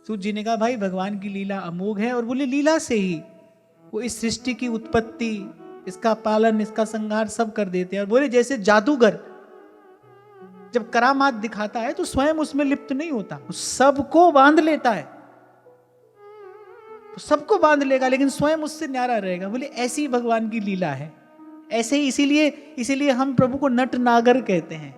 सूत जी ने कहा भाई भगवान की लीला अमोघ है, और बोले लीला से ही वो इस सृष्टि की उत्पत्ति, इसका पालन, इसका संहार सब कर देते हैं। और बोले जैसे जादूगर जब करामात दिखाता है तो स्वयं उसमें लिप्त नहीं होता, वो सबको बांध लेता है, तो सबको बांध लेगा लेकिन स्वयं उससे न्यारा रहेगा। बोले ऐसी ही भगवान की लीला है, ऐसे ही इसीलिए हम प्रभु को नट नागर कहते हैं।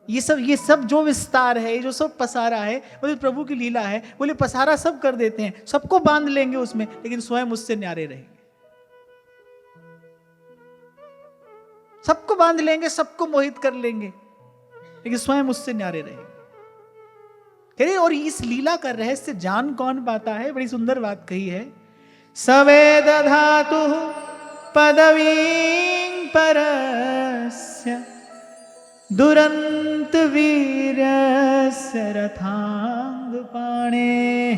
ये सब जो विस्तार है, ये जो सब पसारा है, बोले प्रभु की लीला है। बोले पसारा सब कर देते हैं, सबको बांध लेंगे उसमें, लेकिन स्वयं उससे न्यारे रहेंगे। सबको बांध लेंगे, सबको मोहित कर लेंगे, लेकिन स्वयं उससे न्यारे रहेंगे। और इस लीला का रहस्य जान कौन पाता है? बड़ी सुंदर बात कही है, सवेद धातु पदवी परस्य दुरंत वीर्यस्य रथांग पाणे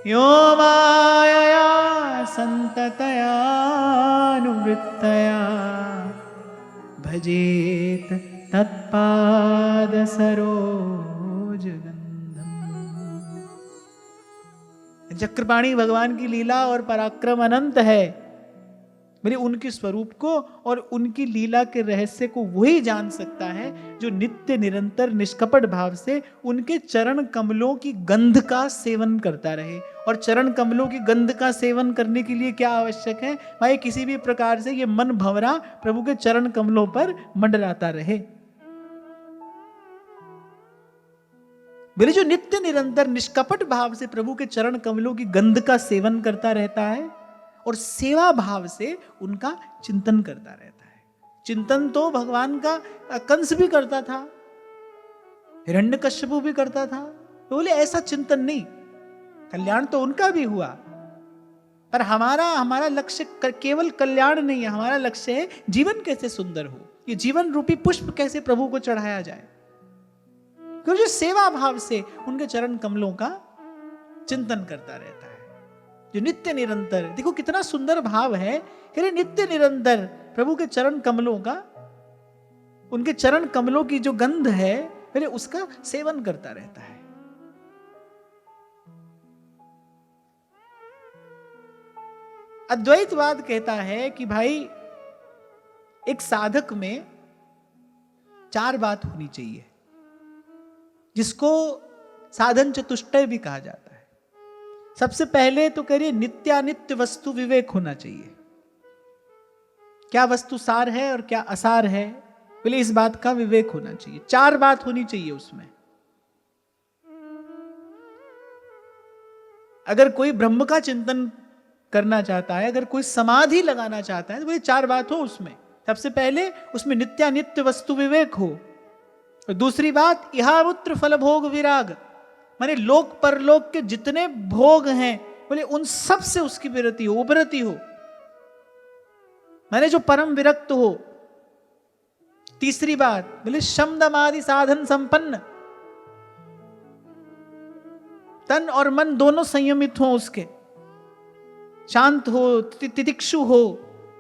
यो मायया संततया अनुवृत्तया भजेत तत्पाद सरोज गंधम। चक्रपाणी भगवान की लीला और पराक्रम अनंत है। मेरे उनके स्वरूप को और उनकी लीला के रहस्य को वही जान सकता है जो नित्य निरंतर निष्कपट भाव से उनके चरण कमलों की गंध का सेवन करता रहे। और चरण कमलों की गंध का सेवन करने के लिए क्या आवश्यक है भाई? किसी भी प्रकार से ये मन भंवरा प्रभु के चरण कमलों पर मंडराता रहे। बोले जो नित्य निरंतर निष्कपट भाव से प्रभु के चरण कमलों की गंध का सेवन करता रहता है और सेवा भाव से उनका चिंतन करता रहता है। चिंतन तो भगवान का कंस भी करता था, हिरण्यकश्यप भी करता था, तो बोले ऐसा चिंतन नहीं, कल्याण तो उनका भी हुआ, पर हमारा लक्ष्य केवल कल्याण नहीं है, हमारा लक्ष्य है जीवन कैसे सुंदर हो, ये जीवन रूपी पुष्प कैसे प्रभु को चढ़ाया जाए। क्योंकि जो सेवा भाव से उनके चरण कमलों का चिंतन करता रहता है, जो नित्य निरंतर, देखो कितना सुंदर भाव है कि नित्य निरंतर प्रभु के चरण कमलों का, उनके चरण कमलों की जो गंध है फिर उसका सेवन करता रहता है। अद्वैतवाद कहता है कि भाई एक साधक में 4 बात होनी चाहिए, जिसको साधन चतुष्टय भी कहा जाता है। सबसे पहले तो करिए नित्यानित्य वस्तु विवेक होना चाहिए, क्या वस्तु सार है और क्या असार है, बोले इस बात का विवेक होना चाहिए। 4 बात होनी चाहिए उसमें। अगर कोई ब्रह्म का चिंतन करना चाहता है, अगर कोई समाधि लगाना चाहता है, तो बोले 4 बात हो उसमें। सबसे पहले उसमें नित्यानित्य वस्तु विवेक हो। और दूसरी बात इहामुत्र फल भोग विराग, माने लोक परलोक के जितने भोग हैं बोले उन सब से उसकी विरति हो, उपरति हो, माने जो परम विरक्त हो। तीसरी बात बोले शम दम आदि साधन संपन्न, तन और मन दोनों संयमित हो, उसके शांत हो, तितिक्षु हो,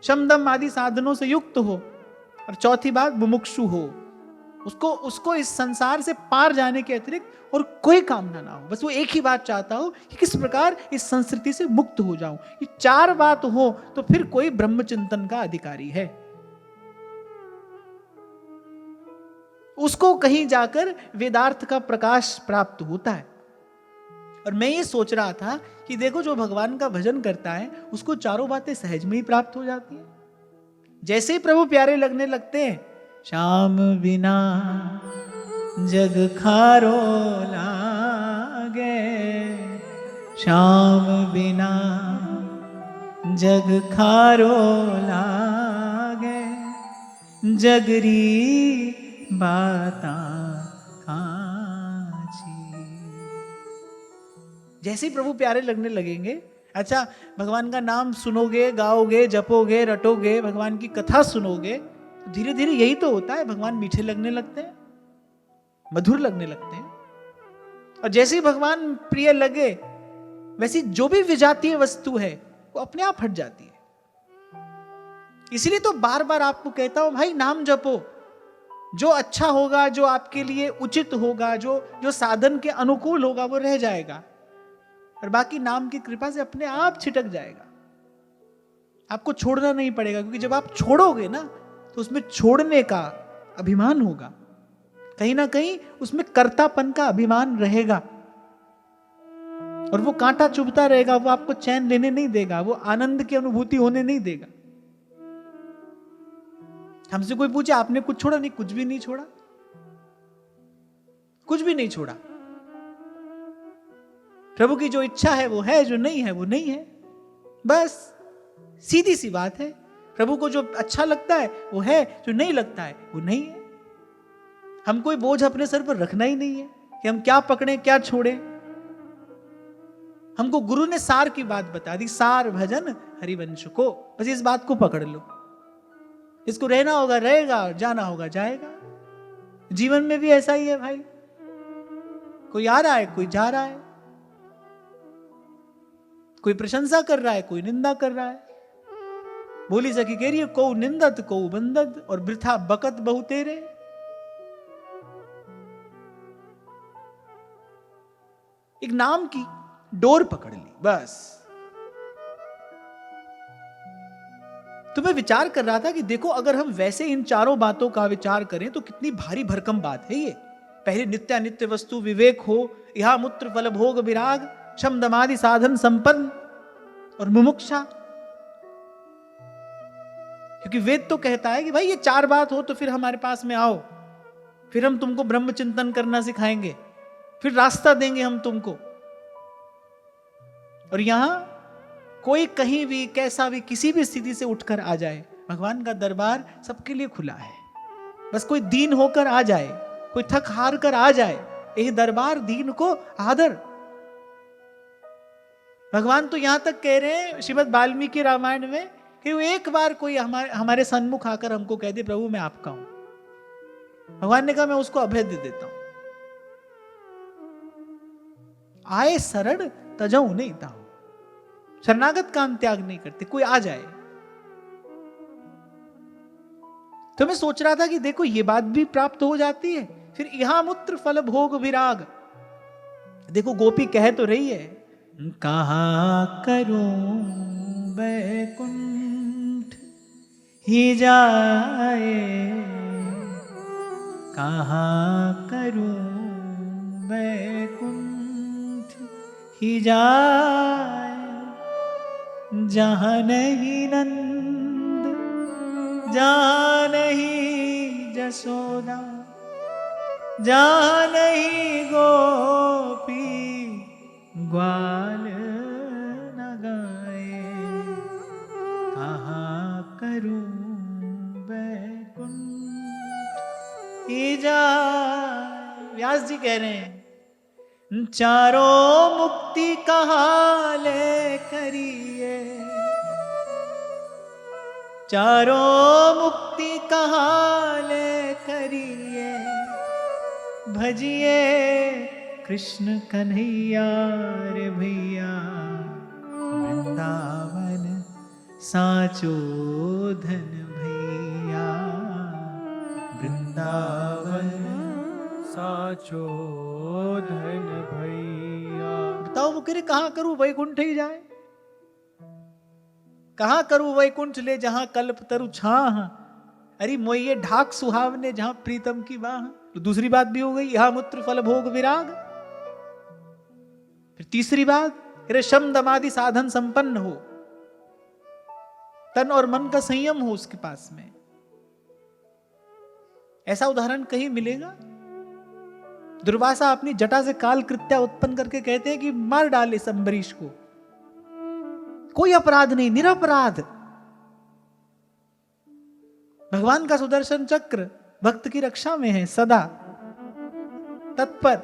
शम दम आदि साधनों से युक्त हो। और चौथी बात मुमुक्षु हो, उसको इस संसार से पार जाने के अतिरिक्त और कोई कामना ना हो, बस वो एक ही बात चाहता हो कि किस प्रकार इस संस्कृति से मुक्त हो जाऊं। ये 4 बात हो तो फिर कोई ब्रह्मचिंतन का अधिकारी है, उसको कहीं जाकर वेदार्थ का प्रकाश प्राप्त होता है। और मैं ये सोच रहा था कि देखो जो भगवान का भजन करता है उसको 4 बातें सहज में ही प्राप्त हो जाती हैं। जैसे ही प्रभु प्यारे लगने लगते हैं, श्याम बिना जग खारो लागे, श्याम बिना जग खारो लागे, जगरी बाता काची। जैसे ही प्रभु प्यारे लगने लगेंगे, अच्छा भगवान का नाम सुनोगे, गाओगे, जपोगे, रटोगे, भगवान की कथा सुनोगे, धीरे धीरे यही तो होता है, भगवान मीठे लगने लगते हैं, मधुर लगने लगते हैं। और जैसे ही भगवान प्रिय लगे वैसी जो भी विजातीय वस्तु है वो अपने आप हट जाती है। इसीलिए तो बार बार आपको कहता हूं भाई नाम जपो, जो अच्छा होगा, जो आपके लिए उचित होगा, जो जो साधन के अनुकूल होगा, वो रह जाएगा, और बाकी नाम की कृपा से अपने आप छिटक जाएगा। आपको छोड़ना नहीं पड़ेगा, क्योंकि जब आप छोड़ोगे ना, तो उसमें छोड़ने का अभिमान होगा, कहीं ना कहीं उसमें कर्तापन का अभिमान रहेगा, और वो कांटा चुभता रहेगा, वो आपको चैन लेने नहीं देगा, वो आनंद की अनुभूति होने नहीं देगा। हमसे कोई पूछे आपने कुछ छोड़ा? नहीं, कुछ भी नहीं छोड़ा, कुछ भी नहीं छोड़ा। प्रभु की जो इच्छा है वो है, जो नहीं है वो नहीं है, बस सीधी सी बात है। प्रभु को जो अच्छा लगता है वो है, जो नहीं लगता है वो नहीं है। हम कोई बोझ अपने सर पर रखना ही नहीं है कि हम क्या पकड़े क्या छोड़े। हमको गुरु ने सार की बात बता दी, सार भजन हरिवंश को, बस इस बात को पकड़ लो। इसको रहना होगा रहेगा, और जाना होगा जाएगा। जीवन में भी ऐसा ही है भाई, कोई आ रहा है, कोई जा रहा है, कोई प्रशंसा कर रहा है, कोई निंदा कर रहा है। बोली सखी कह रही है, को निंदत को बंदत, और वृथा बकत बहु तेरे। एक नाम की डोर पकड़ ली बस। तो मैं विचार कर रहा था कि देखो, अगर हम वैसे इन चारों बातों का विचार करें तो कितनी भारी भरकम बात है ये। पहले नित्यानित्य वस्तु विवेक हो, यहा मूत्र फल भोग विराग, शम दमादि साधन संपन्न, और मुमुक्षा। क्योंकि वेद तो कहता है कि भाई ये चार बात हो तो फिर हमारे पास में आओ, फिर हम तुमको ब्रह्म चिंतन करना सिखाएंगे, फिर रास्ता देंगे हम तुमको। और यहां कोई कहीं भी कैसा भी किसी भी स्थिति से उठकर आ जाए, भगवान का दरबार सबके लिए खुला है। बस कोई दीन होकर आ जाए, कोई थक हार कर आ जाए, यही दरबार दीन को आदर। भगवान तो यहां तक कह रहे हैं श्रीमद् वाल्मीकि रामायण में कि वो एक बार कोई हमारे सन्मुख आकर हमको कह दे प्रभु मैं आपका हूं, भगवान ने कहा मैं उसको अभय दे देता हूं। आए शरण तजऊ नहीं ताऊ, शरणागत का हम त्याग नहीं करते, कोई आ जाए। तो मैं सोच रहा था कि देखो ये बात भी प्राप्त हो जाती है। फिर यहां मूत्र फल भोग विराग, देखो गोपी कह तो रही है, कहां करूं बैकुंठ ही जाए, कहां करूं बैकुंठ ही जाए, जहां नहीं नंद जहां नहीं जसोदा, जहां नहीं गोपी ग्वाल न गाए, कहां करूं बैकुंठ ही जाए। व्यास जी कह रहे हैं, चारों मुक्ति कहाँ ले करिए, चारों मुक्ति कहाँ ले करिए, भजिए कृष्ण कन्हैया रे भैया, वृंदावन साचो धन भैया, वृंदावन साचो धन भैया। बताओ वो कह कहां करूं वैकुंठ ही जाए, कहां करूं वैकुंठ ले जहां कल्प तरु छाह, अरे मोये ढाक सुहावने जहां प्रीतम की बाह। तो दूसरी बात भी हो गई, यहां मूत्र फल भोग विराग। फिर तीसरी बात, अरे शम दमादि साधन संपन्न हो, तन और मन का संयम हो उसके पास में। ऐसा उदाहरण कहीं मिलेगा? दुर्वासा अपनी जटा से काल कृत्या उत्पन्न करके कहते हैं कि मार डाले इस अम्बरीश को, कोई अपराध नहीं, निरपराध। भगवान का सुदर्शन चक्र भक्त की रक्षा में है, सदा तत्पर,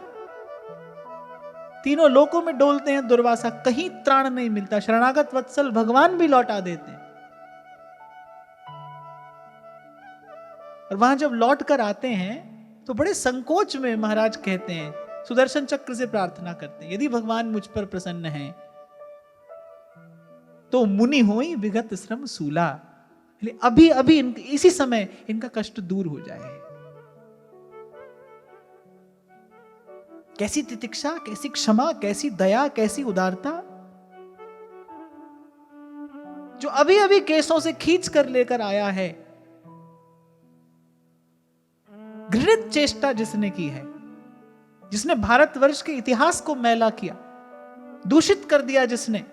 तीनों लोकों में डोलते हैं दुर्वासा, कहीं त्राण नहीं मिलता। शरणागत वत्सल भगवान भी लौटा देते हैं। और वहां जब लौट कर आते हैं तो बड़े संकोच में महाराज कहते हैं, सुदर्शन चक्र से प्रार्थना करते हैं, यदि भगवान मुझ पर प्रसन्न हैं तो मुनि होई विगत श्रम सूला, अभी अभी इसी समय इनका कष्ट दूर हो जाए। कैसी तितिक्षा, कैसी क्षमा, कैसी दया, कैसी उदारता, जो अभी अभी केसों से खींच कर लेकर आया है। घृणित चेष्टा जिसने की है, जिसने भारतवर्ष के इतिहास को मैला किया, दूषित कर दिया, जिसने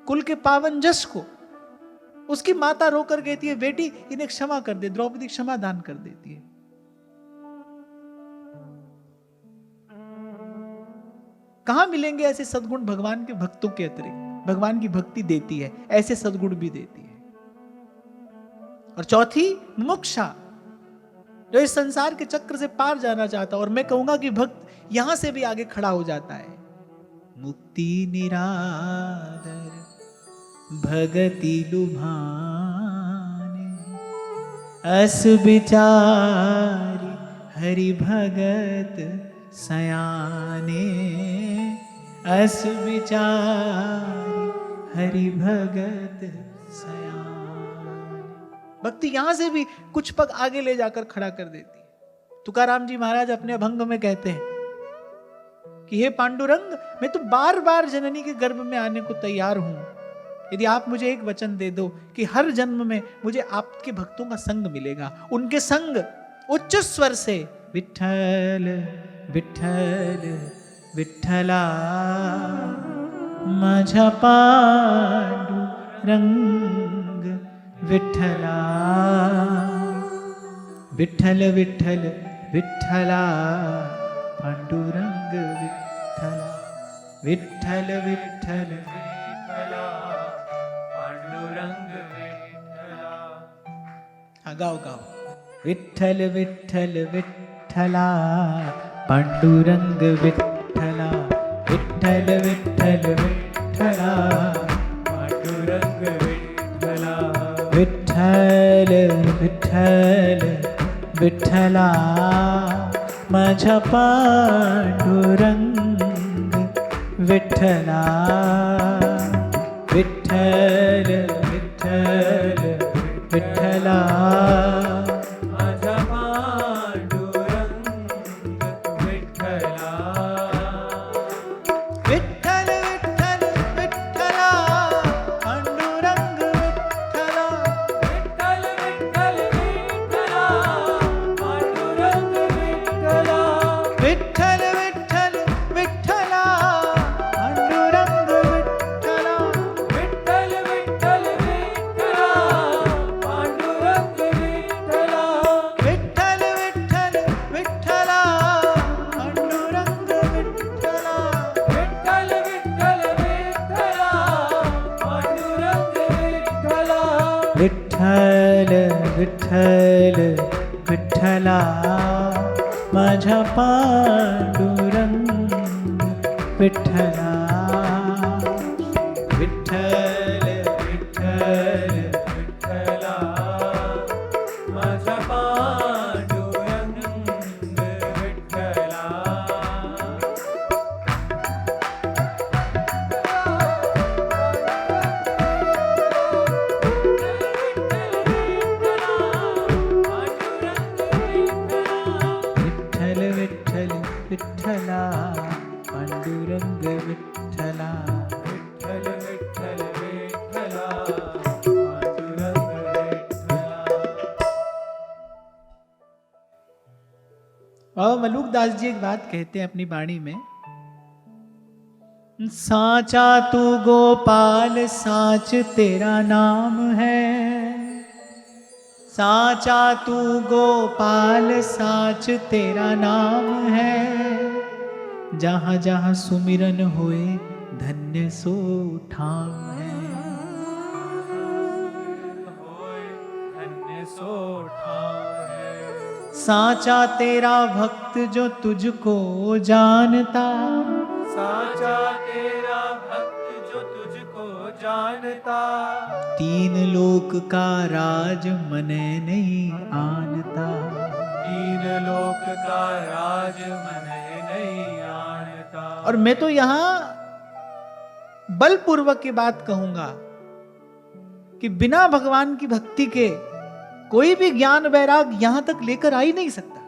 कुल के पावन जश को, उसकी माता रोकर कहती है बेटी इन्हें क्षमा कर दे। द्रौपदी क्षमा दान कर देती है। कहां मिलेंगे ऐसे सद्गुण भगवान के भक्तों के अतिरिक्त? भगवान की भक्ति देती है, ऐसे सद्गुण भी देती है। और चौथी मुमुक्षा, जो इस संसार के चक्र से पार जाना चाहता, और मैं कहूंगा कि भक्त यहां से भी आगे खड़ा हो जाता है। मुक्ति निरादर भगति लुभाने, अस विचारी हरि भगत सयाने, अस विचारी हरि भगत सयाने। भक्ति यहां से भी कुछ पग आगे ले जाकर खड़ा कर देती है। तुकाराम जी महाराज अपने अभंग में कहते हैं कि हे पांडुरंग, मैं तो बार बार जननी के गर्भ में आने को तैयार हूं, यदि आप मुझे एक वचन दे दो कि हर जन्म में मुझे आपके भक्तों का संग मिलेगा, उनके संग उच्च स्वर से विठ्ठल विठ्ठल विठ्ठला माझा पांडुरंग विठ्ठला, विठ्ठल विठ्ठल विठ्ठला पांडुरंग विठ्ठला, विठ्ठल विठ्ठल विठ्ठला पांडुरंग विठ्ठला। हाँ गाओ गाओ। विठ्ठल विठ्ठल विठ्ठला पांडुरंग विठ्ठला, विठ्ठल विठ्ठल विठ्ठला पांडुरंग विठ्ठला, विठ्ठल विठ्ठल विठ्ठला माझा पांडुरंग विठ्ठला, विठ्ठल विठ्ठल विठ्ठला माझा पांडुरंग विठ्ठला, विठ्ठल विठ्ठल विठ्ठला पांडुरंग विठ्ठला, विठ्ठल विठ्ठल विठ्ठला पांडुरंग विठ्ठला, विठ्ठल विठ्ठल विठ्ठला पांडुरंग विठ्ठला, विठ्ठल विठ्ठल विठ्ठला पांडुरंग विठ्ठला, विठ्ठल विठ्ठल विठ्ठला पांडुरंग विठ्ठला, विठ्ठल विठ्ठल विठ्ठला पांडुरंग विठ्ठला, विठ्ठल विठ्ठल विठ्ठला माझा पांडुरंग विठ्ठला, विठ्ठल विठ्ठल विठ्ठला माझा पांडुरंग विठ्ठला। विठ्ठल विठ्ठल विठ्ठला पांडुरंग विठ्ठला, विठ्ठल विठ्ठल विठ्ठला पांडुरंग विठ्ठला। बाबा मलुकदास जी एक बात कहते हैं अपनी वाणी में, साचा तू गोपाल साच तेरा नाम है, साचा तू गोपाल साच तेरा नाम है, जहां जहां सुमिरन होए धन्य सो ठाम है, धन्य सो ठाम है। साचा तेरा भक्त जो तुझको जानता, साचा तेरा भक्त जो तुझको जानता, तीन लोक का राज मने नहीं आनता, तीन लोक का राज मने नहीं आनता। और मैं तो यहां बलपूर्वक की बात कहूंगा कि बिना भगवान की भक्ति के कोई भी ज्ञान वैराग यहां तक लेकर आ ही नहीं सकता।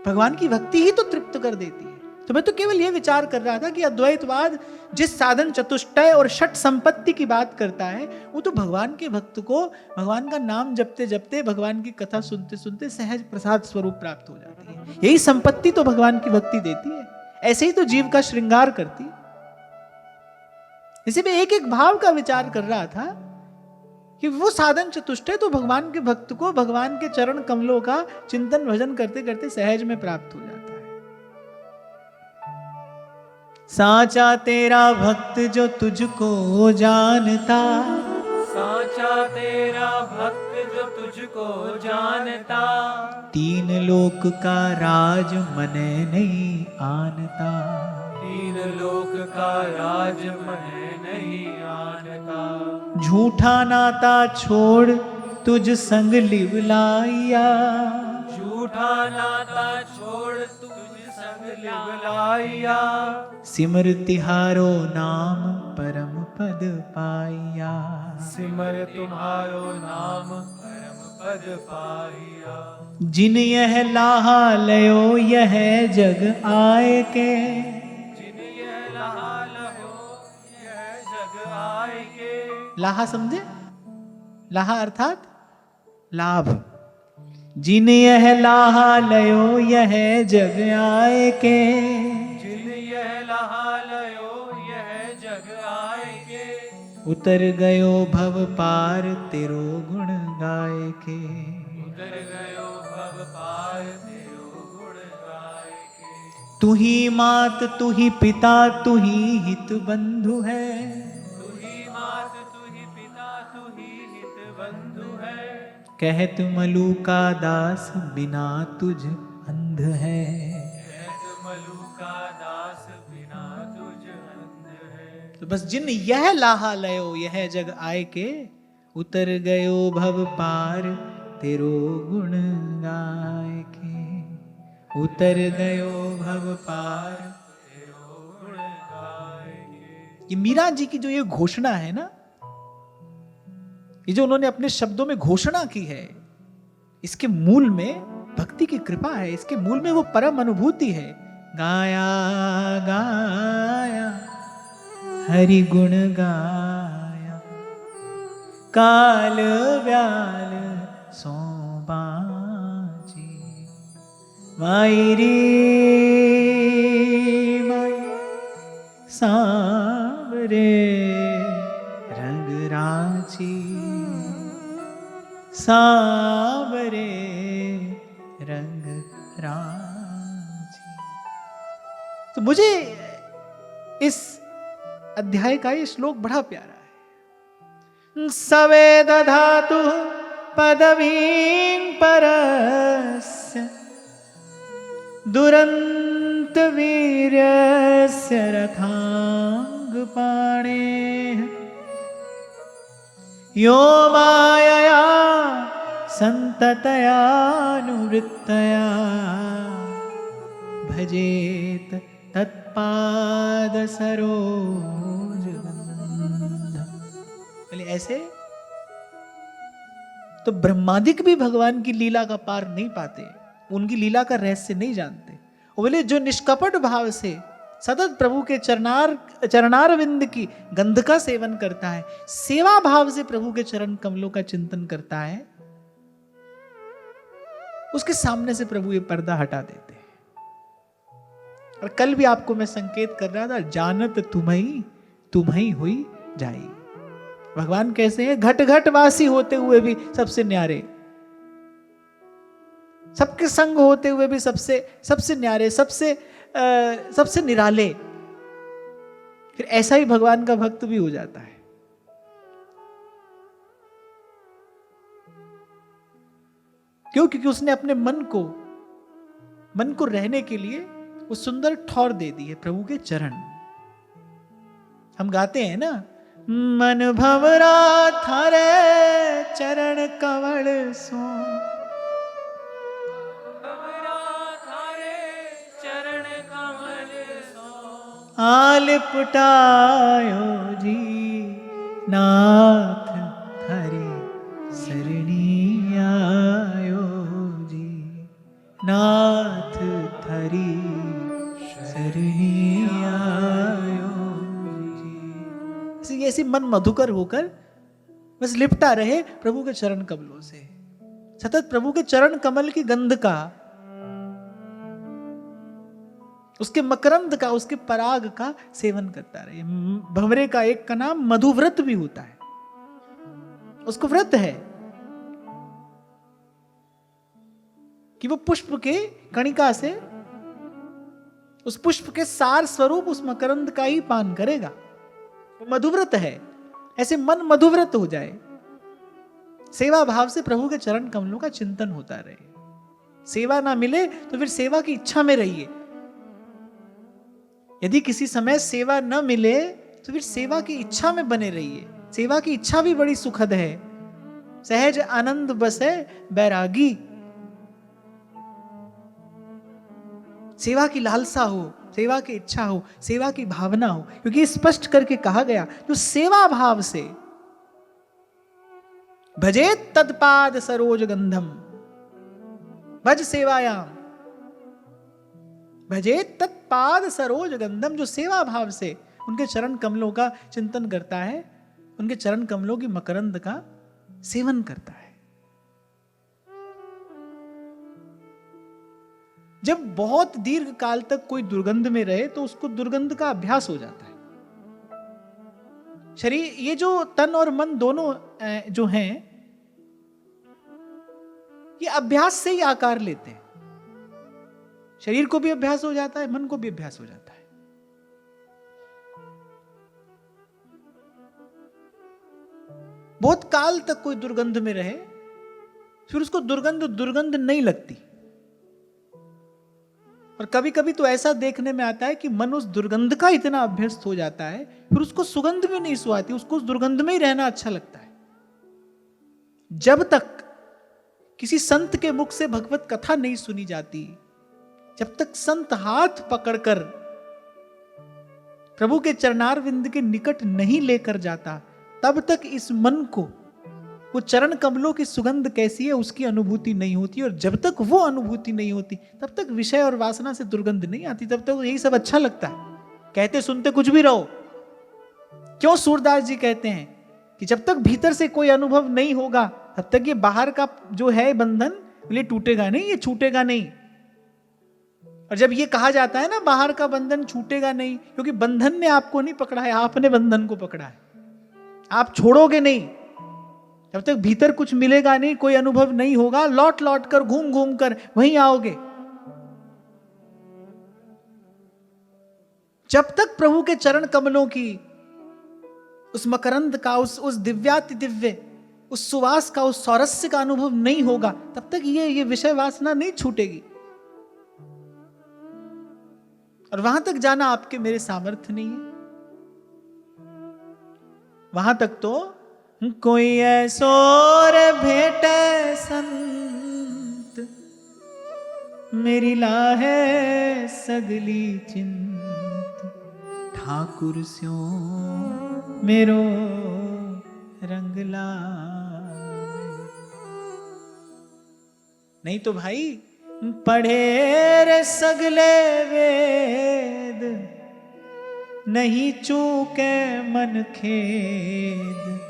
भगवान की भक्ति ही तो तृप्त कर देती है। तो मैं तो केवल यह विचार कर रहा था कि अद्वैतवाद जिस साधन चतुष्टय और षट संपत्ति की बात करता है, वो तो भगवान के भक्त को भगवान का नाम जपते जपते, भगवान की कथा सुनते सुनते सहज प्रसाद स्वरूप प्राप्त हो जाती है। यही संपत्ति तो भगवान की भक्ति देती है। ऐसे ही तो जीव का श्रृंगार करती है। इसी में एक एक भाव का विचार कर रहा था कि वो साधन चतुष्टय तो भगवान के भक्त को भगवान के चरण कमलों का चिंतन भजन करते करते सहज में प्राप्त हो जाता है। साचा तेरा भक्त जो तुझको जानता, साचा तेरा भक्त जो तुझको जानता, तीन लोक का राज मने नहीं आनता, तीन लोक का राज मने नहीं आनता, झूठा नाता छोड़ तुझ संग लिवलाइया, झूठा नाता छोड़ तुझ संग लिवलाइया, सिमर तिहारो नाम परम पद पाइया, सिमर तुम्हारो नाम परम पद पाइया, जिन यह लाहा लयो यह जग आए के, जिन यह लहा लहो यह जग आए के, लाहा समझे? लाहा अर्थात लाभ। जिन यह लाहा लयो यह जग आए के, जिन यह लहा लयो यह जग आए के, उतर गयो भव पार तेरो गुण गाए के, उतर गयो भव पार तेरो गुण गाए के, तू ही मात तू ही पिता तू ही हित बंधु है, तू ही मात तू ही पिता तू ही हित बंधु है, कहत मलूका दास बिना तुझ अंध है, कहत मलूका दास बिना तुझ अंध है, तो बस जिन यह लाहा लयो यह जग आए के, उतर गयो भव पार तेरो गुण गाए के, उतर गयो भव पार तेरो गुण गाए के। ये मीरा जी की जो ये घोषणा है ना, ये जो उन्होंने अपने शब्दों में घोषणा की है, इसके मूल में भक्ति की कृपा है, इसके मूल में वो परम अनुभूति है। गाया गाया हरि गुण गाया, काल व्याल सो बाजी, माई रे माई सांवरे रंग रांची, सांवरे रंग रांची। तो मुझे इस अध्याय का ये श्लोक बड़ा प्यारा है। सवेद धातु पदवीं परस्य दुरंत वीर्यस्य रथांग पाणे, यो मायया संततया अनुवृत्तया भजेत तत्पाद सरोज गंधम। बोले ऐसे तो ब्रह्मादिक भी भगवान की लीला का पार नहीं पाते, उनकी लीला का रहस्य नहीं जानते। वो बोले जो निष्कपट भाव से सतत प्रभु के चरणारविंद की गंध का सेवन करता है, सेवा भाव से प्रभु के चरण कमलों का चिंतन करता है, उसके सामने से प्रभु ये पर्दा हटा देते हैं। और कल भी आपको मैं संकेत कर रहा था, जानत तुम्ही हुई जाई। भगवान कैसे हैं? घट घट वासी होते हुए भी सबसे न्यारे, सबके संग होते हुए भी सबसे न्यारे, सबसे निराले। फिर ऐसा ही भगवान का भक्त भी हो जाता है। क्यों? क्योंकि उसने अपने मन को रहने के लिए वो सुंदर ठौर दे दी है, प्रभु के चरण। हम गाते हैं ना, मन भंवरा थारे चरण कमल सो, आल पुटायो जी नाथ थारी सरणी आयो जी, नाथ थारी सरणी ये ऐसे मन मधुकर होकर बस लिपटा रहे प्रभु के चरण कमलों से, सतत प्रभु के चरण कमल की गंध का, उसके मकरंद का, उसके पराग का सेवन करता रहे। भंवरे का एक का नाम मधुव्रत भी होता है, उसको व्रत है कि वो पुष्प के कणिका से, उस पुष्प के सार स्वरूप उस मकरंद का ही पान करेगा। वो मधुव्रत है। ऐसे मन मधुव्रत हो जाए, सेवा भाव से प्रभु के चरण कमलों का चिंतन होता रहे। सेवा ना मिले तो फिर सेवा की इच्छा में रहिए। यदि किसी समय सेवा न मिले तो फिर सेवा की इच्छा में बने रहिए। सेवा की इच्छा भी बड़ी सुखद है। सहज आनंद बसे बैरागी। सेवा की लालसा हो, सेवा की इच्छा हो, सेवा की भावना हो, क्योंकि स्पष्ट करके कहा गया जो सेवा भाव से भजे तत्पाद सरोज गंधम, भज सेवायाम, भजे तत्पाद सरोज गंधम, जो सेवा भाव से उनके चरण कमलों का चिंतन करता है, उनके चरण कमलों की मकरंद का सेवन करता है। जब बहुत दीर्घ काल तक कोई दुर्गंध में रहे तो उसको दुर्गंध का अभ्यास हो जाता है। शरीर, ये जो तन और मन दोनों जो हैं, ये अभ्यास से ही आकार लेते हैं। शरीर को भी अभ्यास हो जाता है, मन को भी अभ्यास हो जाता है। बहुत काल तक कोई दुर्गंध में रहे, फिर उसको दुर्गंध नहीं लगती। और कभी कभी तो ऐसा देखने में आता है कि मन उस दुर्गंध का इतना अभ्यस्त हो जाता है, फिर उसको सुगंध भी नहीं सुहाती, उसको उस दुर्गंध में ही रहना अच्छा लगता है। जब तक किसी संत के मुख से भगवत कथा नहीं सुनी जाती, जब तक संत हाथ पकड़कर प्रभु के चरणारविंद के निकट नहीं लेकर जाता, तब तक इस मन को वो चरण कमलों की सुगंध कैसी है उसकी अनुभूति नहीं होती। और जब तक वो अनुभूति नहीं होती तब तक विषय और वासना से दुर्गंध नहीं आती, तब तक यही सब अच्छा लगता है। कहते सुनते कुछ भी रहो। क्यों सूरदास जी कहते हैं कि जब तक भीतर से कोई अनुभव नहीं होगा तब तक ये बाहर का जो है बंधन ये टूटेगा नहीं, ये छूटेगा नहीं। और जब ये कहा जाता है ना बाहर का बंधन छूटेगा नहीं, क्योंकि बंधन ने आपको नहीं पकड़ा है, आपने बंधन को पकड़ा है। आप छोड़ोगे नहीं जब तक भीतर कुछ मिलेगा नहीं, कोई अनुभव नहीं होगा, लौट लौट कर घूम घूम कर वहीं आओगे। जब तक प्रभु के चरण कमलों की उस मकरंद का, उस दिव्याति दिव्य, उस सुवास का, उस सौरस्य का अनुभव नहीं होगा, तब तक ये विषय वासना नहीं छूटेगी। और वहां तक जाना आपके मेरे सामर्थ्य नहीं है। वहां तक तो कोई ऐसो रे भेटे संत, मेरी लाहे सगली चिंत, ठाकुर स्यो मेरो रंग लावे। नहीं तो भाई पढ़े रे सगले वेद, नहीं चूके मन खेद,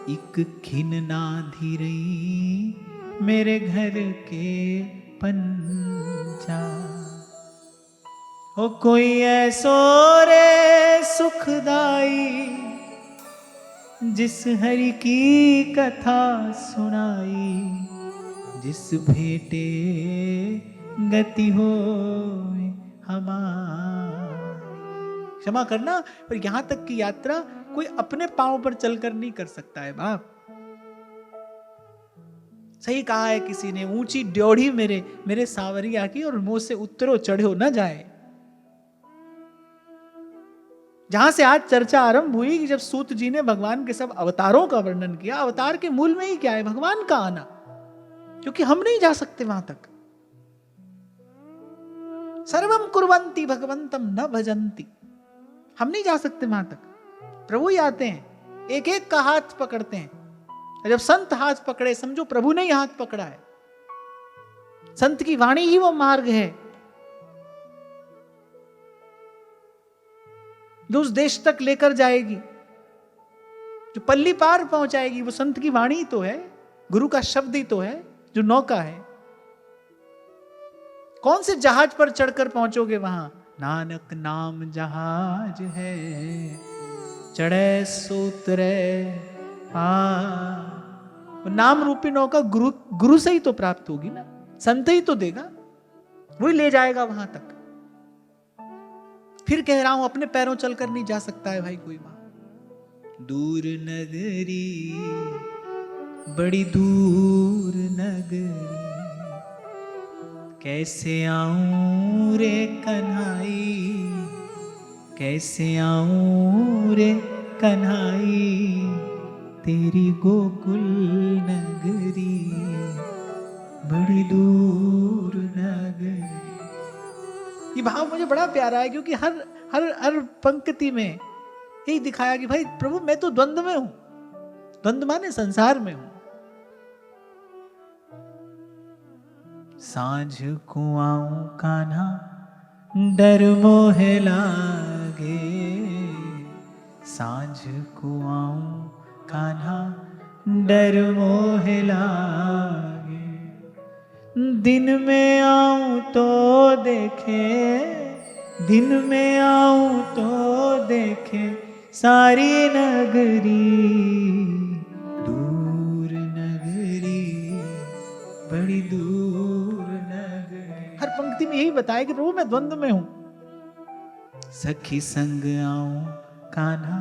इक खिन ना धीरई मेरे घर के पंचा। हो कोई ऐसो रे सुखदाई, जिस हरि की कथा सुनाई, जिस भेटे गति हो हमारी। क्षमा करना, पर यहां तक की यात्रा कोई अपने पांव पर चलकर नहीं कर सकता है बाप। सही कहा है किसी ने, ऊंची ड्योढ़ी मेरे सांवरिया की, और मुंह से उतरो चढ़ो न जाए। जहां से आज चर्चा आरंभ हुई कि जब सूत जी ने भगवान के सब अवतारों का वर्णन किया, अवतार के मूल में ही क्या है? भगवान का आना, क्योंकि हम नहीं जा सकते वहां तक। सर्वम कुर्वन्ति भगवंतम न भजन्ति, हम नहीं जा सकते वहां तक, प्रभु ही आते हैं, एक एक का हाथ पकड़ते हैं। जब संत हाथ पकड़े, समझो प्रभु ने ही हाथ पकड़ा है। संत की वाणी ही वो मार्ग है जो उस देश तक लेकर जाएगी। जो पल्ली पार पहुंचाएगी, वो संत की वाणी तो है, गुरु का शब्द ही तो है जो नौका है। कौन से जहाज पर चढ़कर पहुंचोगे वहां? नानक नाम जहाज है, चढ़े सूत्रे वो नाम रूपी नौका गुरु से ही तो प्राप्त होगी ना, संत ही तो देगा, वही ले जाएगा वहां तक। फिर कह रहा हूं, अपने पैरों चलकर नहीं जा सकता है भाई कोई वहां। दूर नगरी, बड़ी दूर नगरी, कैसे आऊं रे कन्हाई, कैसे आऊं रे कन्हाई, तेरी गोकुल नगरी, बड़ी दूर नगरी। ये भाव मुझे बड़ा प्यारा है, क्योंकि हर हर हर पंक्ति में यही दिखाया कि भाई प्रभु मैं तो द्वंद्व में हूं। द्वंद्व माने संसार में हूं। सांझ को आऊं कान्हा, डर मोहे लागे, सांझ को आऊं कान्हा, डर मोहे लागे, दिन में आऊं तो देखे, दिन में आऊं तो देखे सारी नगरी, दूर नगरी, बड़ी दूर नगरी। हर पंक्ति में यही बताया कि प्रभु मैं द्वंद्व में हूं। सखी संग आऊं कान्हा,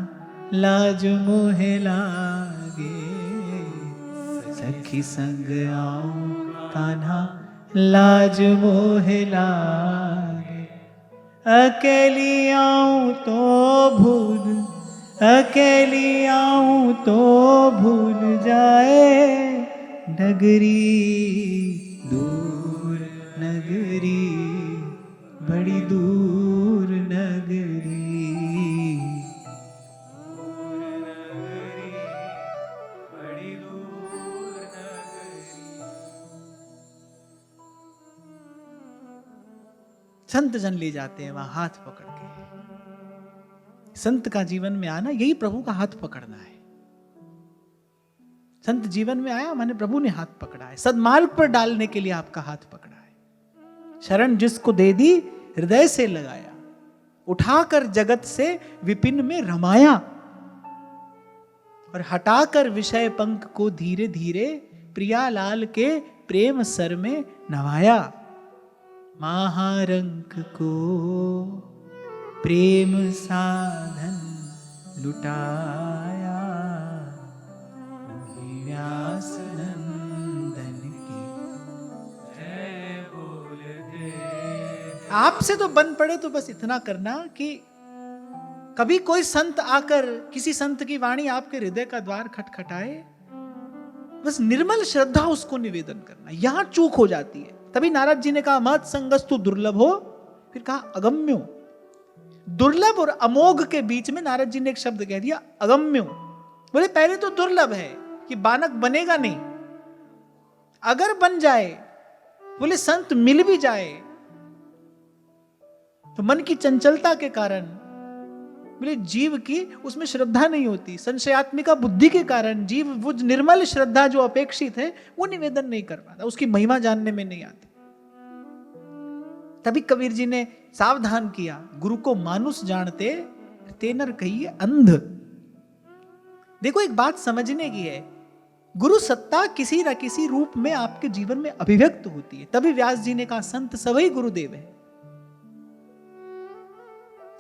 लाज मोहे लागे, सखी संग आऊं कान्हा, लाज मोहे लागे, अकेली आऊं तो भूल, अकेली आऊं तो भूल जाए नगरी, दूर नगरी, बड़ी दूर नगरी, बड़ी दूर नगरी। संत जन ले जाते हैं वहां हाथ पकड़ के। संत का जीवन में आना यही प्रभु का हाथ पकड़ना है। संत जीवन में आया माने प्रभु ने हाथ पकड़ा है, सद्मार्ग पर डालने के लिए आपका हाथ पकड़ा है। शरण जिसको दे दी हृदय से लगाया, उठाकर जगत से विपिन में रमाया, और हटाकर विषय पंख को धीरे धीरे प्रियालाल के प्रेम सर में नवाया। महारंक को प्रेम साधन लुटाया, व्यास नंदन की जय बोल दे। आपसे तो बन पड़े तो बस इतना करना कि कभी कोई संत आकर, किसी संत की वाणी आपके हृदय का द्वार खटखटाए, बस निर्मल श्रद्धा उसको निवेदन करना। यहां चूक हो जाती है। तभी नारद जी ने कहा मत संगस्तु दुर्लभ हो, फिर कहा अगम्यो। दुर्लभ और अमोघ के बीच में नारद जी ने एक शब्द कह दिया अगम्यो। बोले पहले तो दुर्लभ है कि बानक बनेगा नहीं, अगर बन जाए, बोले संत मिल भी जाए तो मन की चंचलता के कारण, बोले जीव की उसमें श्रद्धा नहीं होती, संशयात्मिका बुद्धि के कारण जीव वो निर्मल श्रद्धा जो अपेक्षित है वो निवेदन नहीं कर पाता, उसकी महिमा जानने में नहीं आती। तभी कबीर जी ने सावधान किया, गुरु को मानुष जानते तेनर कहिए अंध। देखो एक बात समझने की है, गुरु सत्ता किसी न किसी रूप में आपके जीवन में अभिव्यक्त होती है। तभी व्यास जी ने कहा संत सवई गुरुदेव है।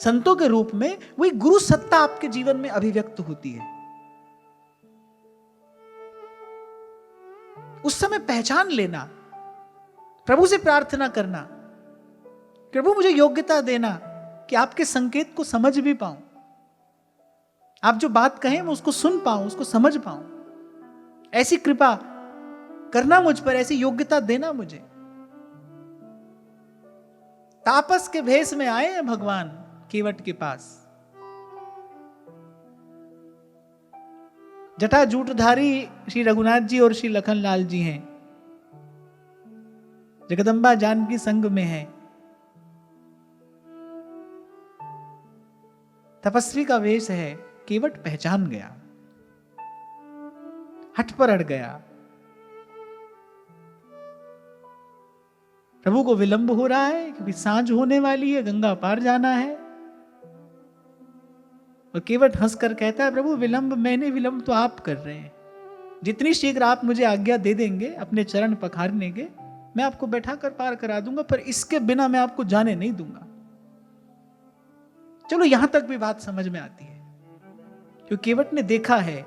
संतों के रूप में वही गुरु सत्ता आपके जीवन में अभिव्यक्त होती है। उस समय पहचान लेना, प्रभु से प्रार्थना करना, प्रभु मुझे योग्यता देना कि आपके संकेत को समझ भी पाऊं, आप जो बात कहें मैं उसको सुन पाऊं, उसको समझ पाऊं। ऐसी कृपा करना मुझ पर, ऐसी योग्यता देना मुझे। तापस के भेष में आए हैं भगवान केवट के पास। जटा जूटधारी श्री रघुनाथ जी और श्री लखनलाल जी हैं, जगदम्बा जानकी संग में है। तपस्वी का वेश है, केवट पहचान गया। हठ पर अड़ गया। प्रभु को विलंब हो रहा है क्योंकि सांझ होने वाली है, गंगा पार जाना है। और केवट हंसकर कहता है, प्रभु विलंब मैंने, विलंब तो आप कर रहे हैं। जितनी शीघ्र आप मुझे आज्ञा दे देंगे अपने चरण पखारने के, मैं आपको बैठा कर पार करा दूंगा, पर इसके बिना मैं आपको जाने नहीं दूंगा। चलो यहां तक भी बात समझ में आती है, क्योंकि केवट ने देखा है,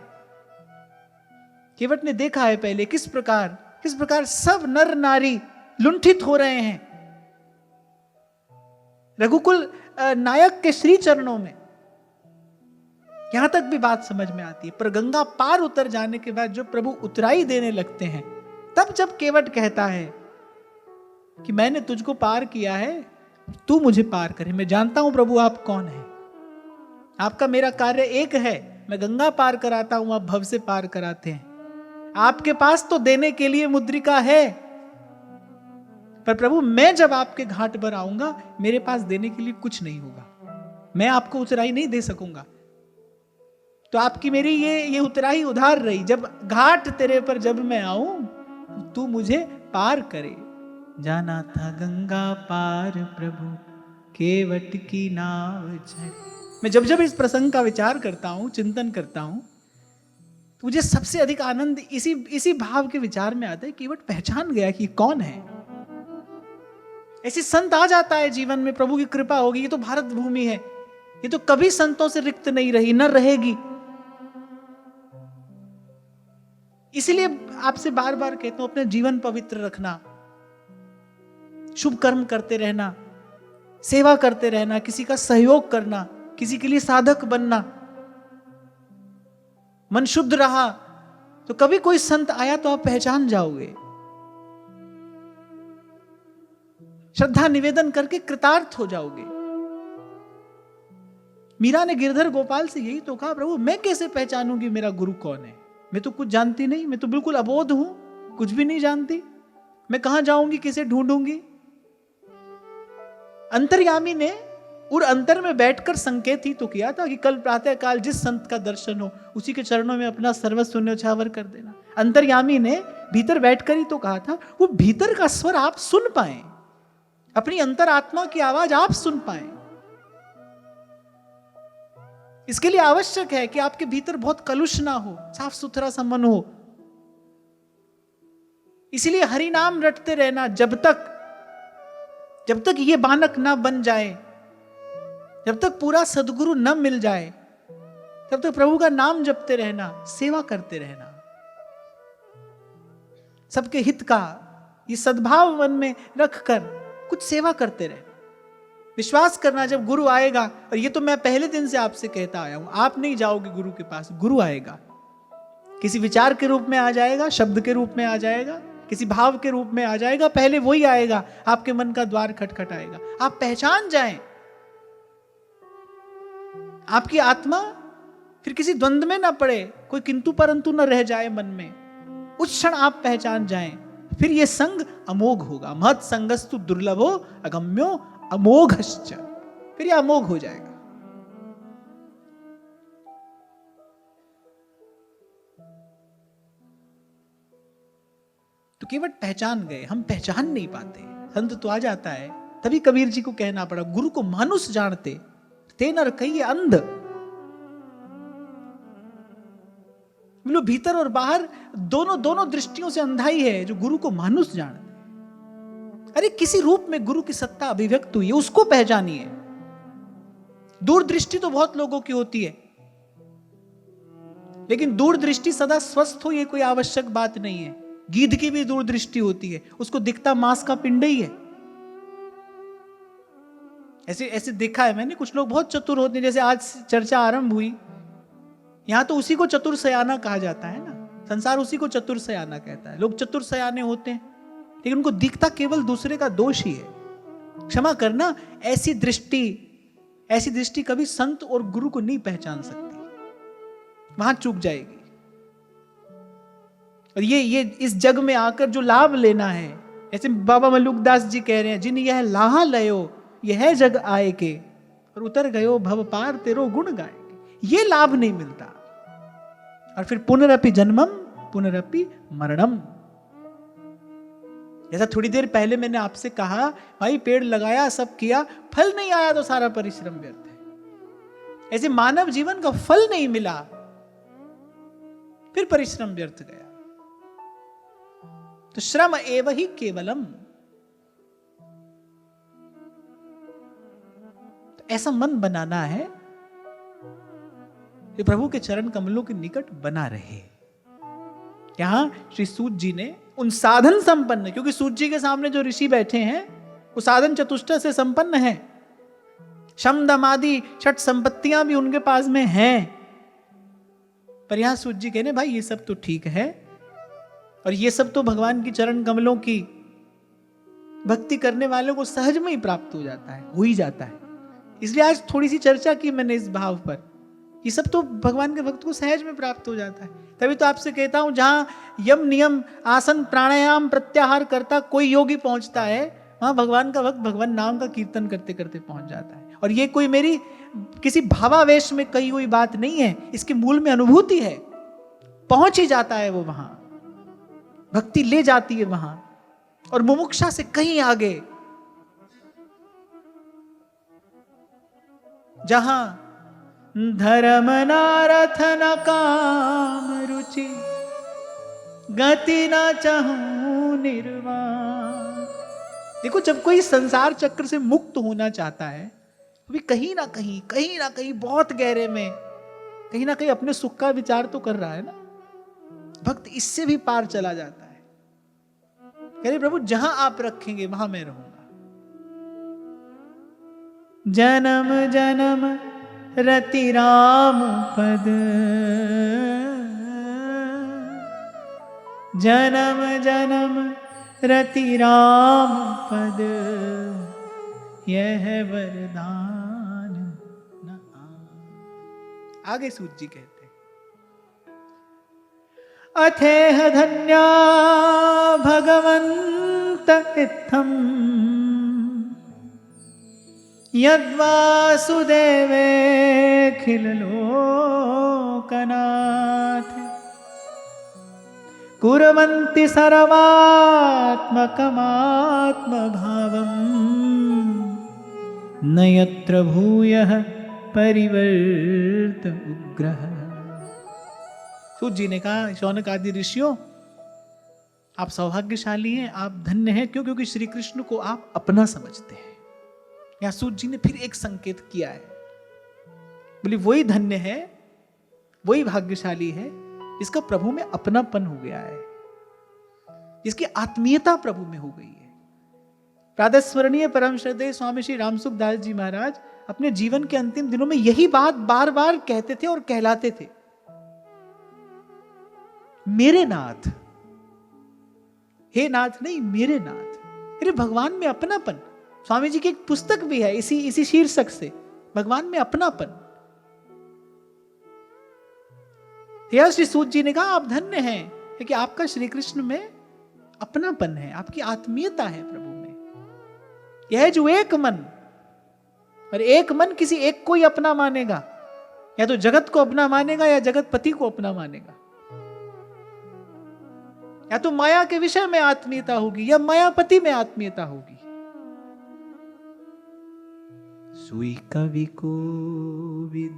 केवट ने देखा है पहले किस प्रकार सब नर नारी लुंठित हो रहे हैं रघुकुल नायक के श्री चरणों में। यहां तक भी बात समझ में आती है। पर गंगा पार उतर जाने के बाद जो प्रभु उतराई देने लगते हैं, तब जब केवट कहता है कि मैंने तुझको पार किया है, तू मुझे पार करे। मैं जानता हूं प्रभु आप कौन है, आपका मेरा कार्य एक है। मैं गंगा पार कराता हूं, आप भव से पार कराते हैं। आपके पास तो देने के लिए मुद्रिका है, पर प्रभु मैं जब आपके घाट पर आऊंगा, मेरे पास देने के लिए कुछ नहीं होगा, मैं आपको उतराई नहीं दे सकूंगा। तो आपकी मेरी ये उतराई उधार रही। जब घाट तेरे पर जब मैं आऊं, तू मुझे पार करे। जाना था गंगा पार प्रभु केवट की नाव चढ़े। मैं जब जब इस प्रसंग का विचार करता हूं, चिंतन करता हूं, तो मुझे सबसे अधिक आनंद इसी भाव के विचार में आता है। केवट पहचान गया कि कौन है। ऐसी संत आ जाता है जीवन में, प्रभु की कृपा होगी। ये तो भारत भूमि है, ये तो कभी संतों से रिक्त नहीं रही, न रहेगी। इसलिए आपसे बार बार कहता हूं, अपने जीवन पवित्र रखना, शुभ कर्म करते रहना, सेवा करते रहना, किसी का सहयोग करना, किसी के लिए साधक बनना। मन शुद्ध रहा तो कभी कोई संत आया तो आप पहचान जाओगे। श्रद्धा निवेदन करके कृतार्थ हो जाओगे। मीरा ने गिरधर गोपाल से यही तो कहा, प्रभु मैं कैसे पहचानूंगी मेरा गुरु कौन है, मैं तो कुछ जानती नहीं, मैं तो बिल्कुल अबोध हूं, कुछ भी नहीं जानती, मैं कहां जाऊंगी, किसे ढूंढूंगी। अंतर्यामी ने और अंतर में बैठकर संकेत ही तो किया था कि कल प्रातः काल जिस संत का दर्शन हो, उसी के चरणों में अपना सर्वस्व न्योछावर कर देना। अंतर्यामी ने भीतर बैठकर ही तो कहा था। वो भीतर का स्वर आप सुन पाए, अपनी अंतरात्मा की आवाज आप सुन पाए, इसके लिए आवश्यक है कि आपके भीतर बहुत कलुष ना हो, साफ सुथरा सा मन हो। इसलिए हरि नाम रटते रहना, जब तक ये बानक ना बन जाए, जब तक पूरा सदगुरु न मिल जाए, तब तक प्रभु का नाम जपते रहना, सेवा करते रहना, सबके हित का ये सद्भाव मन में रखकर कुछ सेवा करते रहना। विश्वास करना जब गुरु आएगा, और ये तो मैं पहले दिन से आपसे कहता आया हूं, आप नहीं जाओगे गुरु के पास, गुरु आएगा। किसी विचार के रूप में आ जाएगा, शब्द के रूप में आ जाएगा, किसी भाव के रूप में आ जाएगा, पहले वही आएगा, आपके मन का द्वार खटखटाएगा। आप पहचान जाएं, आपकी आत्मा फिर किसी द्वंद्व में ना पड़े, कोई किंतु परंतु न रह जाए मन में। उस क्षण आप पहचान जाएं, फिर ये संग अमोघ होगा। महत् संगस्तु दुर्लभो अगम्यो अमोघश्च, फिर ये अमोघ हो जाएगा। तो केवट पहचान गए, हम पहचान नहीं पाते। संत तो आ जाता है, तभी कबीर जी को कहना पड़ा, गुरु को मानुष जानते ते नर कहिए अंध। बोलो भीतर और बाहर दोनों दृष्टियों से अंधाई है जो गुरु को मानुष जानते। अरे किसी रूप में गुरु की सत्ता अभिव्यक्त हुई है, उसको पहचानिए। दूरदृष्टि तो बहुत लोगों की होती है, लेकिन दूरदृष्टि सदा स्वस्थ हो ये कोई आवश्यक बात नहीं है। गीध की भी दूरदृष्टि होती है, उसको दिखता मांस का पिंड ही है। ऐसे देखा है मैंने, कुछ लोग बहुत चतुर होते हैं। जैसे आज चर्चा आरंभ हुई, यहां तो उसी को चतुर सयाना कहा जाता है ना, संसार उसी को चतुर सयाना कहता है। लोग चतुर सयाने होते हैं, लेकिन उनको दिखता केवल दूसरे का दोष ही है। क्षमा करना, ऐसी दृष्टि कभी संत और गुरु को नहीं पहचान सकती, वहां चूक जाएगी। और ये इस जग में आकर जो लाभ लेना है, ऐसे बाबा मल्लुकदास जी कह रहे हैं, जिन यह लाहा लयो यह जग आए के, और उतर गयो भव पार तेरो गुण गाए के। ये लाभ नहीं मिलता। और फिर पुनरअपि जन्मम पुनरपि मरणम। जैसा थोड़ी देर पहले मैंने आपसे कहा, भाई पेड़ लगाया, सब किया, फल नहीं आया तो सारा परिश्रम व्यर्थ है। ऐसे मानव जीवन का फल नहीं मिला, फिर परिश्रम व्यर्थ गया। तो श्रम एव ही केवलम। तो ऐसा मन बनाना है कि प्रभु के चरण कमलों के निकट बना रहे। यहां श्री सूत जी ने उन साधन संपन्न, क्योंकि सूत जी के सामने जो ऋषि बैठे हैं वो साधन चतुष्टय से संपन्न है, शम दम आदि षट संपत्तियां भी उनके पास में हैं, पर यहां सूत जी कहने भाई ये सब तो ठीक है, और ये सब तो भगवान की चरण कमलों की भक्ति करने वालों को सहज में ही प्राप्त हो जाता है, हो ही जाता है। इसलिए आज थोड़ी सी चर्चा की मैंने इस भाव पर, ये सब तो भगवान के भक्त को सहज में प्राप्त हो जाता है। तभी तो आपसे कहता हूं, जहां यम नियम आसन प्राणायाम प्रत्याहार करता कोई योगी पहुंचता है, वहां भगवान का भक्त भगवान नाम का कीर्तन करते करते पहुंच जाता है। और ये कोई मेरी किसी भावावेश में कही हुई बात नहीं है, इसके मूल में अनुभूति है। पहुंच ही जाता है वो वहां, भक्ति ले जाती है वहां, और मुमुक्षा से कहीं आगे। जहां धर्म नारथ न काम रुचि, गति न चाहूं निर्वाण। देखो, जब कोई संसार चक्र से मुक्त होना चाहता है, तो भी कहीं ना कहीं बहुत गहरे में कहीं ना कहीं अपने सुख का विचार तो कर रहा है ना। भक्त इससे भी पार चला जाता है, कह रहे प्रभु जहां आप रखेंगे वहां मैं रहूंगा। जन्म जन्म रति राम पद, जन्म जन्म रति राम पद, यह वरदान न आ। आगे सूत जी कहते हैं, अथेह धन्या भगवंत इत्थम, यद्वासुदेवे खिल लोकनाथ, कुर्वन्ति सर्वात्मकमात्मभावम्, न यत्र भूयः परिवर्त उग्रः। सूत जी ने कहा, शौनक आदि ऋषियों, आप सौभाग्यशाली हैं, आप धन्य हैं। क्यों? क्योंकि श्री कृष्ण को आप अपना समझते हैं। यहां सूत जी ने फिर एक संकेत किया है, बोले वही धन्य है, वही भाग्यशाली है जिसका प्रभु में अपनापन हो गया है, जिसकी आत्मीयता प्रभु में हो गई है। प्रातःस्मरणीय परम श्रद्धेय स्वामी श्री रामसुखदास जी महाराज अपने जीवन के अंतिम दिनों में यही बात बार बार कहते थे और कहलाते थे, मेरे नाथ, हे नाथ नहीं, मेरे नाथ। अरे भगवान में अपनापन, स्वामी जी की एक पुस्तक भी है इसी शीर्षक से, भगवान में अपनापन। श्री सूत जी ने कहा आप धन्य हैं कि आपका श्री कृष्ण में अपनापन है, आपकी आत्मीयता है प्रभु में। यह जो एक मन, और एक मन किसी एक को ही अपना मानेगा, या तो जगत को अपना मानेगा या जगतपति को अपना मानेगा, या तो माया के विषय में आत्मीयता होगी या मायापति में आत्मीयता होगी। सोई कवि कोविद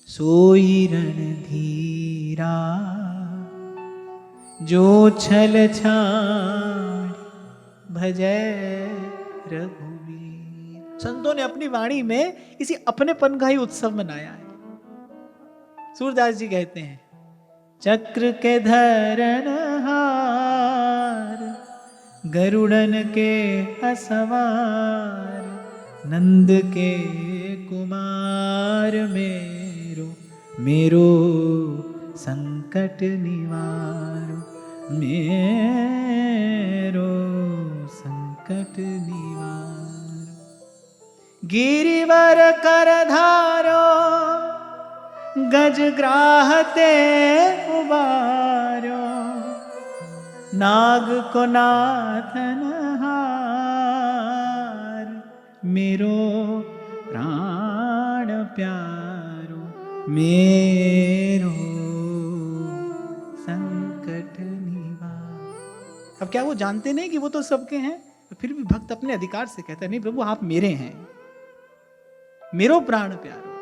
सोई रणधीरा, जो छल छाड़ भजै रघुवीर। संतों ने अपनी वाणी में इसी अपनेपन का ही उत्सव मनाया है। सूरदास जी कहते हैं, चक्र के धरन हार, गरुड़न के असवार, नंद के कुमार, मेरो संकट निवारो, मेरो संकट निवारो। गिरिवर कर धारो, गज ग्राहते उबारो, नाग को नाथन हार, मेरो प्राण प्यारो, मेरो क्या वो जानते नहीं कि वो तो सबके हैं? तो फिर भी भक्त अपने अधिकार से कहता है, नहीं प्रभु आप मेरे हैं, मेरो प्राण प्यारो,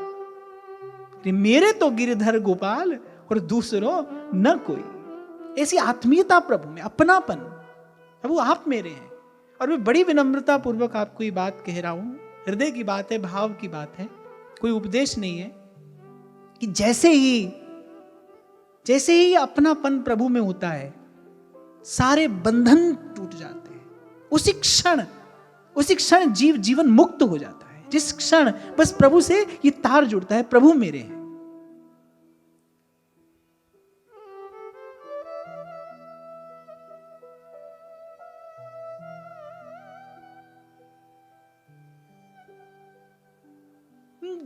मेरे तो गिरधर गोपाल और दूसरों न कोई। ऐसी आत्मीयता प्रभु में, अपनापन, प्रभु आप मेरे हैं। और मैं बड़ी विनम्रता पूर्वक आपको ये बात कह रहा हूं, हृदय की बात है, भाव की बात है, कोई उपदेश नहीं है, कि जैसे ही अपनापन प्रभु में होता है सारे बंधन टूट जाते हैं। उसी क्षण जीवन मुक्त हो जाता है। जिस क्षण बस प्रभु से ये तार जुड़ता है, प्रभु मेरे हैं।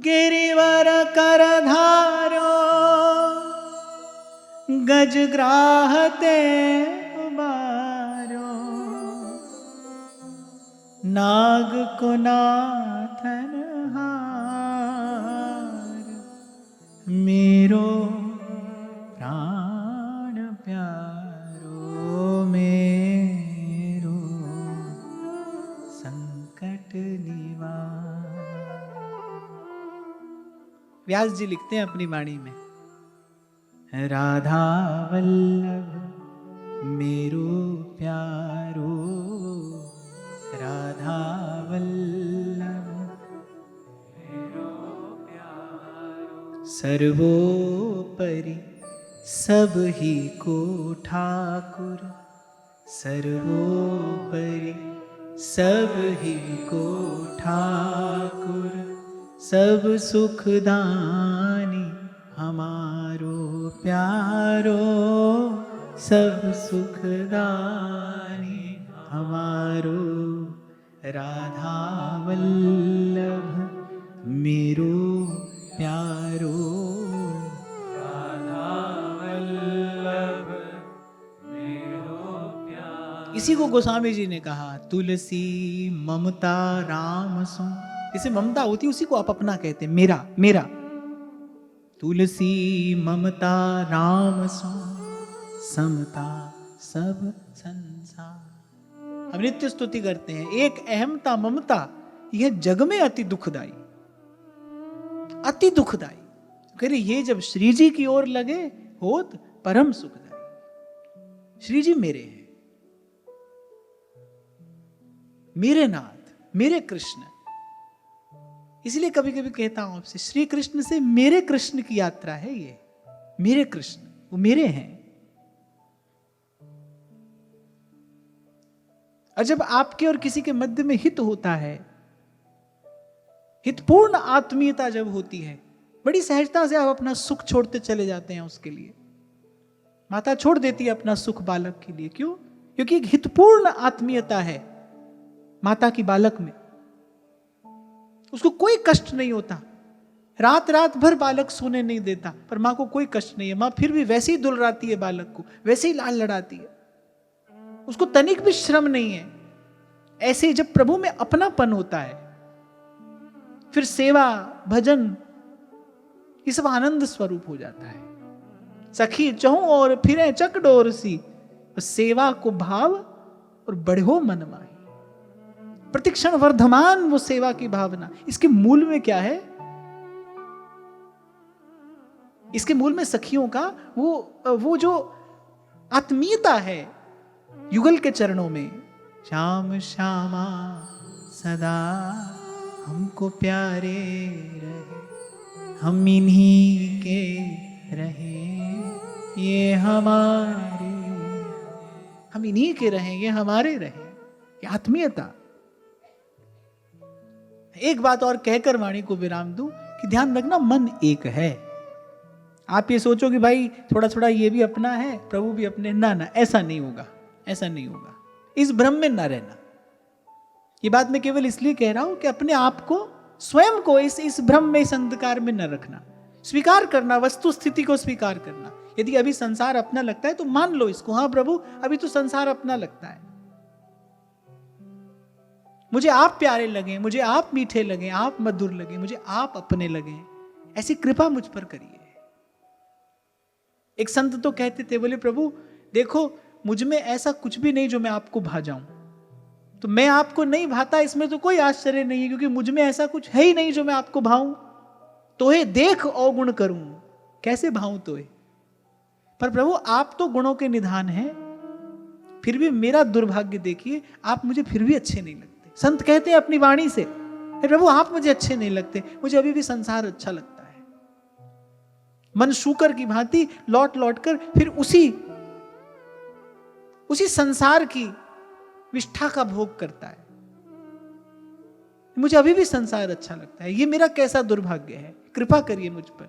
गिरिवर कर धारो गजग्राहते उबारो, नाग को नाथन हार, मेरो प्राण प्यारो, मेरो संकट निवार। व्यास जी लिखते हैं अपनी वाणी में, राधा वल्लभ मेरो प्यारो, राधा वल्लभ मेरो प्यारो, सर्वोपरि सब ही को ठाकुर, सर्वोपरि सब ही को ठाकुर, सब सुखदानी हमारो प्यारो, सब सुखदानी हमारो, राधा वल्लभ मेरो प्यारो, राधा वल्लभ मेरो प्यारो। इसी को गोस्वामी जी ने कहा, तुलसी ममता राम सो, इसे ममता होती उसी को आप अपना कहते हैं, मेरा मेरा। तुलसी ममता राम सो, समता सब संसार। हम नित्य स्तुति करते हैं, एक अहमता ममता यह जग में अति दुखदाई, अति दुखदाई। कह रहे ये जब श्री जी की ओर लगे होत परम सुखदाई। श्री जी मेरे हैं, मेरे नाथ, मेरे कृष्ण। इसलिए कभी कभी कहता हूं आपसे, श्री कृष्ण से मेरे कृष्ण की यात्रा है ये। मेरे कृष्ण वो मेरे हैं। और जब आपके और किसी के मध्य में हित होता है, हितपूर्ण आत्मीयता जब होती है, बड़ी सहजता से आप अपना सुख छोड़ते चले जाते हैं उसके लिए। माता छोड़ देती है अपना सुख बालक के लिए। क्यों? क्योंकि एक हितपूर्ण आत्मीयता है माता की बालक में। उसको कोई कष्ट नहीं होता, रात रात भर बालक सोने नहीं देता, पर मां को कोई कष्ट नहीं है। मां फिर भी वैसे ही दुलराती है बालक को, वैसे ही लाल लड़ाती है, उसको तनिक भी श्रम नहीं है। ऐसे जब प्रभु में अपनापन होता है, फिर सेवा भजन ये सब आनंद स्वरूप हो जाता है। सखी चहूं और फिरे चकडोर सी, सेवा को भाव और बढ़ो मन माही। प्रतिक्षण वर्धमान वो सेवा की भावना। इसके मूल में क्या है? इसके मूल में सखियों का वो जो आत्मीयता है युगल के चरणों में। श्याम श्यामा सदा हमको प्यारे रहे, हम इन्हीं के रहे ये हमारे, हम इन्हीं के रहे ये हमारे रहे। ये आत्मीयता। एक बात और कहकर वाणी को विराम दूं कि ध्यान रखना, मन एक है। आप ये सोचो कि भाई थोड़ा थोड़ा ये भी अपना है, प्रभु भी अपने, ना ना, ऐसा नहीं होगा, ऐसा नहीं होगा। इस भ्रम में न रहना। ये बात मैं केवल इसलिए कह रहा हूं कि अपने आप को, स्वयं को इस भ्रम में, इस अंधकार में न रखना। स्वीकार करना, वस्तु स्थिति को स्वीकार करना। यदि अभी संसार अपना लगता है तो मान लो इसको, हाँ प्रभु अभी तो संसार अपना लगता है, मुझे आप प्यारे लगे, मुझे आप मीठे लगे, आप मधुर लगे, मुझे आप अपने लगे, ऐसी कृपा मुझ पर करिए। एक संत तो कहते थे, बोले प्रभु देखो मुझ में ऐसा कुछ भी नहीं जो मैं आपको भा जाऊं। तो मैं आपको नहीं भाता इसमें तो कोई आश्चर्य नहीं है, क्योंकि मुझ में ऐसा कुछ है ही नहीं जो मैं आपको भाऊं। तोहे देख अवगुण करूं, कैसे भाऊं तोहे। पर प्रभु आप तो गुणों के निधान हैं, फिर भी मेरा दुर्भाग्य देखिए, आप मुझे फिर भी अच्छे नहीं लगते। संत कहते हैं अपनी वाणी से, प्रभु आप मुझे अच्छे नहीं लगते, मुझे अभी भी संसार अच्छा लगता है। मन शूकर की भांति लौट लौट कर फिर उसी संसार की विष्ठा का भोग करता है। मुझे अभी भी संसार अच्छा लगता है, ये मेरा कैसा दुर्भाग्य है। कृपा करिए मुझ पर,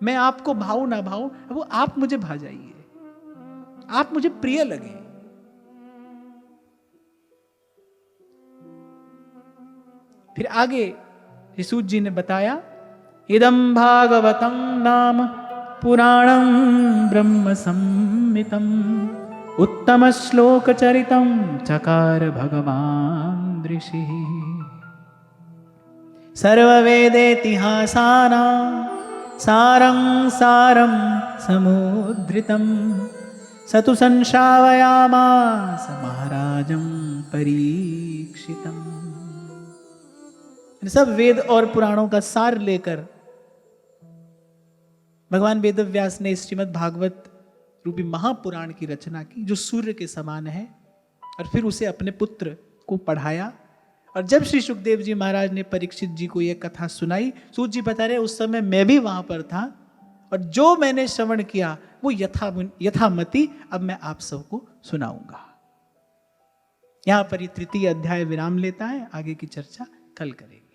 मैं आपको भाऊं ना भाऊं, वो आप मुझे भा जाइए, आप मुझे प्रिय लगे। फिर आगे सूत जी ने बताया, इदं भागवतं नाम पुराणं ब्रह्म संहितं उत्तम श्लोक चरितं चकार भगवान ऋषि। सर्ववेदेतिहासानां सारं सारं समुद्रितं सतु संश्रावयामास महाराजं परीक्षितम्। सब वेद और पुराणों का सार लेकर भगवान वेदव्यास ने श्रीमद् भागवत रूपी महापुराण की रचना की, जो सूर्य के समान है। और फिर उसे अपने पुत्र को पढ़ाया। और जब श्री सुखदेव जी महाराज ने परीक्षित जी को यह कथा सुनाई, सूत जी बता रहे उस समय मैं भी वहां पर था, और जो मैंने श्रवण किया वो यथामति अब मैं आप सबको सुनाऊंगा। यहां पर ये तृतीय अध्याय विराम लेता है, आगे की चर्चा कल करेंगे।